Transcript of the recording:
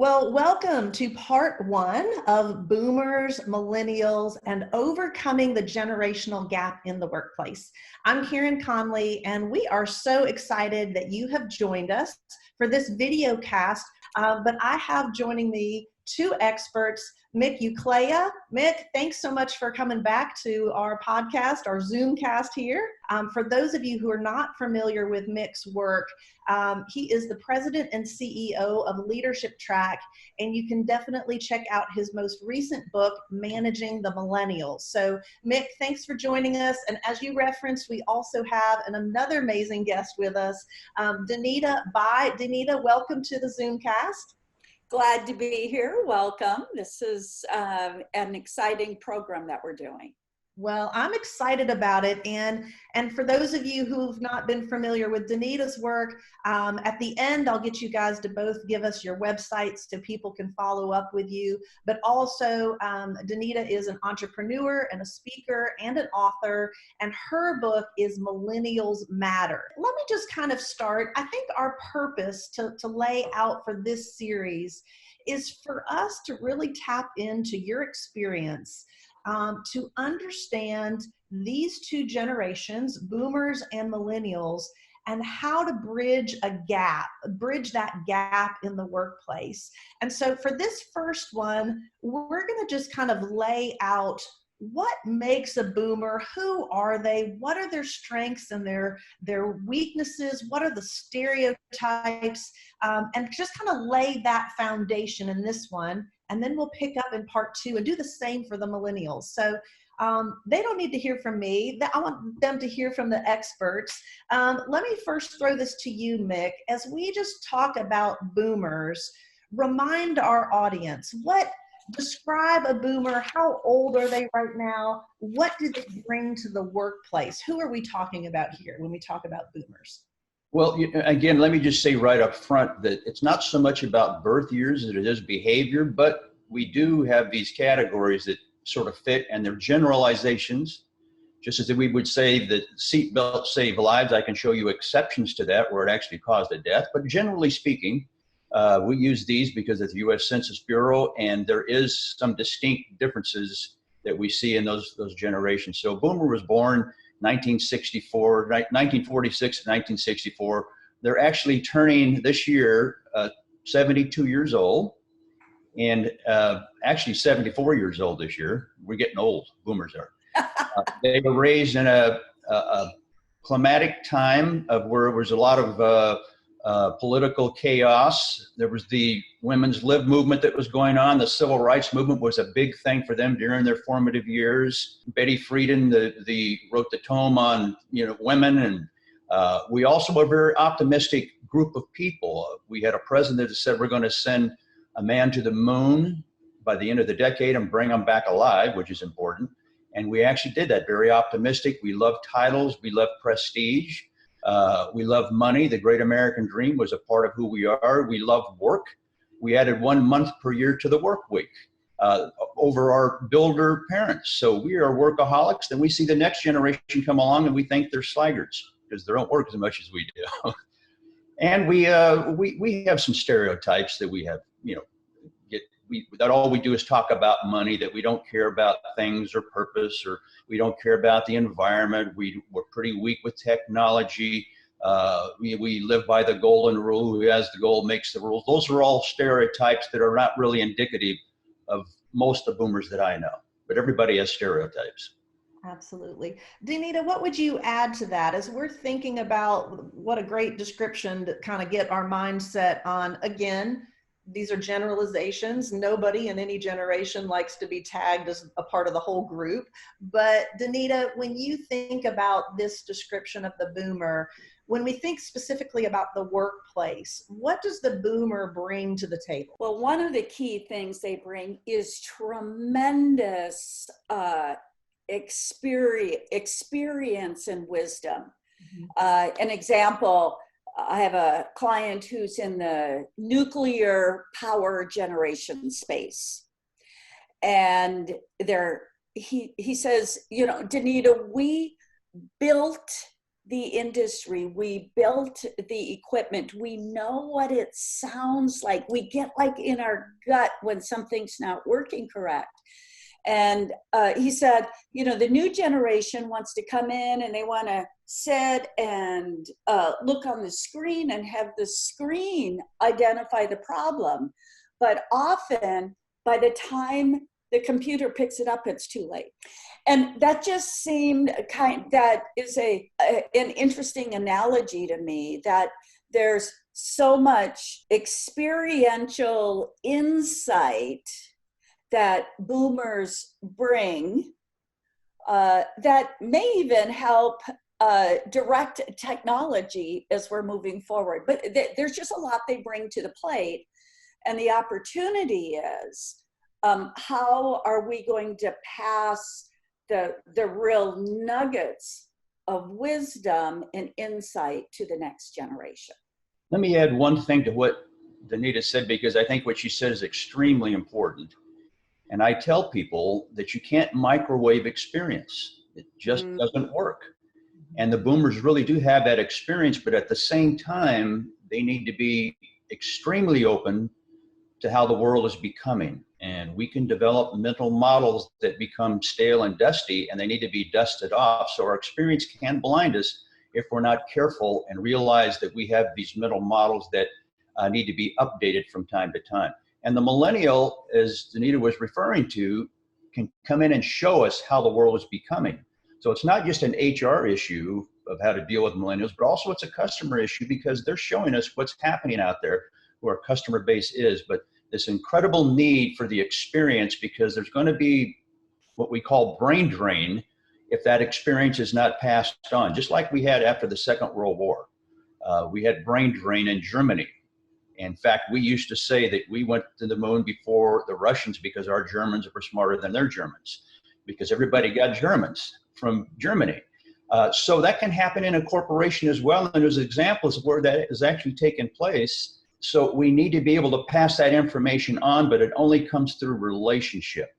Well, welcome to part one of Boomers, Millennials, and Overcoming the Generational Gap in the Workplace. I'm Karen Conley, and we are so excited that you have joined us for this video cast. But I have joining me two experts, Mick Ukleja. Mick, thanks so much for coming back to our podcast, our Zoom cast here. For those of you who are not familiar with Mick's work, he is the president and CEO of Leadership Track, and you can definitely check out his most recent book, Managing the Millennials. So Mick, thanks for joining us. And as you referenced, we also have another amazing guest with us, Danita. Danita, welcome to the Zoom cast. Glad to be here. Welcome. This is an exciting program that we're doing. Well, I'm excited about it. And for those of you who've not been familiar with Danita's work, at the end, I'll get you guys to both give us your websites so people can follow up with you. But also, Danita is an entrepreneur and a speaker and an author, and her book is Millennials Matter. Let me just kind of start. I think our purpose to lay out for this series is for us to really tap into your experience to understand these two generations, boomers and millennials, and how to bridge that gap in the workplace. And so for this first one, we're going to just kind of lay out what makes a boomer, who are they, what are their strengths and their weaknesses, what are the stereotypes, and just kind of lay that foundation in this one. And then we'll pick up in part two and do the same for the millennials. So they don't need to hear from me. I want them to hear from the experts. Let me first throw this to you, Mick. As we just talk about boomers, remind our audience, describe a boomer. How old are they right now? What do they bring to the workplace? Who are we talking about here when we talk about boomers? Well, again, let me just say right up front that it's not so much about birth years as it is behavior, but we do have these categories that sort of fit, and they're generalizations. Just as we would say that seatbelts save lives, I can show you exceptions to that where it actually caused a death. But generally speaking, we use these because of the U.S. Census Bureau, and there is some distinct differences that we see in those generations. So Boomer was born 1946 to 1964. They're actually turning this year 72 years old, and actually 74 years old this year. We're getting old, boomers are. They were raised in a climatic time of where there was a lot of political chaos. There was the women's lib movement that was going on. The civil rights movement was a big thing for them during their formative years. Betty Friedan wrote the tome on women, and we also were a very optimistic group of people. We had a president that said we're going to send a man to the moon by the end of the decade and bring him back alive, which is important. And we actually did that. Very optimistic. We love titles. We love prestige. We love money. The great American dream was a part of who we are. We love work. We added 1 month per year to the work week over our builder parents. So we are workaholics. Then we see the next generation come along and we think they're slaggards because they don't work as much as we do. And we have some stereotypes that we have, that all we do is talk about money, that we don't care about things or purpose, or we don't care about the environment. We're pretty weak with technology. We live by the golden rule. Who has the goal makes the rules. Those are all stereotypes that are not really indicative of most of the boomers that I know, but everybody has stereotypes. Absolutely. Danita, what would you add to that as we're thinking about what a great description to kind of get our mindset on? Again, these are generalizations. Nobody in any generation likes to be tagged as a part of the whole group. But Danita, when you think about this description of the boomer, when we think specifically about the workplace, what does the boomer bring to the table? Well, one of the key things they bring is tremendous experience and wisdom. Mm-hmm. An example, I have a client who's in the nuclear power generation space. And he says, Danita, we built the industry. We built the equipment. We know what it sounds like. We get like in our gut when something's not working correct. And he said, you know, the new generation wants to come in and they want to sit and look on the screen and have the screen identify the problem. But often, by the time the computer picks it up, it's too late. And that just seemed that is an interesting analogy to me, that there's so much experiential insight that boomers bring that may even help direct technology as we're moving forward. But there's just a lot they bring to the plate. And the opportunity is, how are we going to pass the real nuggets of wisdom and insight to the next generation? Let me add one thing to what Danita said, because I think what she said is extremely important. And I tell people that you can't microwave experience. It just doesn't work. And the boomers really do have that experience, but at the same time, they need to be extremely open to how the world is becoming. And we can develop mental models that become stale and dusty, and they need to be dusted off. So our experience can blind us if we're not careful and realize that we have these mental models that need to be updated from time to time. And the millennial, as Danita was referring to, can come in and show us how the world is becoming. So it's not just an HR issue of how to deal with millennials, but also it's a customer issue, because they're showing us what's happening out there, who our customer base is. But this incredible need for the experience, because there's going to be what we call brain drain if that experience is not passed on, just like we had after the Second World War. We had brain drain in Germany. In fact, we used to say that we went to the moon before the Russians because our Germans were smarter than their Germans, because everybody got Germans from Germany. So that can happen in a corporation as well. And there's examples of where that has actually taken place. So we need to be able to pass that information on, but it only comes through relationship.